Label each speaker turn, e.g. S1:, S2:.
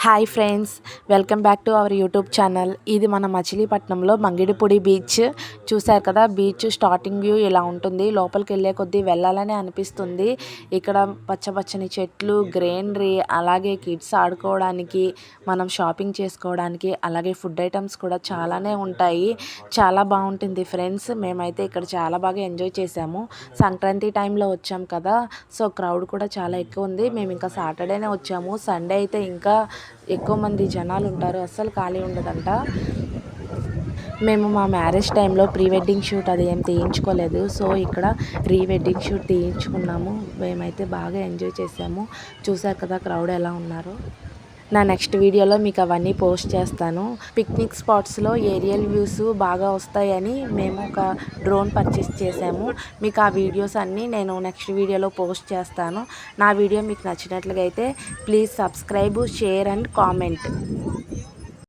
S1: Hi friends, welcome back to our YouTube channel. ఇది మన మచిలీపట్నంలో మంగిడిపూడి బీచ్. చూశారు కదా, బీచ్ స్టార్టింగ్ వ్యూ ఇలా ఉంటుంది. లోపలికి వెళ్ళే కొద్దీ వెళ్ళాలని అనిపిస్తుంది. ఇక్కడ పచ్చని చెట్లు, గ్రీనరీ, అలాగే కిడ్స్ ఆడుకోవడానికి, మనం షాపింగ్ చేసుకోవడానికి, అలాగే ఫుడ్ ఐటమ్స్ కూడా చాలానే ఉంటాయి. చాలా బాగుంటుంది ఫ్రెండ్స్. మేమైతే ఇక్కడ చాలా బాగా ఎంజాయ్ చేసాము. సంక్రాంతి టైంలో వచ్చాం కదా, సో క్రౌడ్ కూడా చాలా ఎక్కువ ఉంది. మేము ఇంకా సాటర్డేనే వచ్చాము. సండే అయితే ఇంకా ఎక్కువ మంది జనాలు ఉంటారు, అస్సలు ఖాళీ ఉండదంట. మేము మా మ్యారేజ్ టైంలో ప్రీ వెడ్డింగ్ షూట్ అది ఏం తీయించుకోలేదు, సో ఇక్కడ ప్రీ వెడ్డింగ్ షూట్ తీయించుకున్నాము. మేమైతే బాగా ఎంజాయ్ చేసాము. చూసారు కదా క్రౌడ్ ఎలా ఉన్నారో. నా నెక్స్ట్ వీడియోలో మీకు అవన్నీ పోస్ట్ చేస్తాను. పిక్నిక్ స్పాట్స్లో ఏరియల్ వ్యూస్ బాగా వస్తాయని మేము ఒక డ్రోన్ పర్చేస్ చేసాము. మీకు ఆ వీడియోస్ అన్నీ నేను నెక్స్ట్ వీడియోలో పోస్ట్ చేస్తాను. నా వీడియో మీకు నచ్చినట్లుగా అయితే please subscribe, share and comment.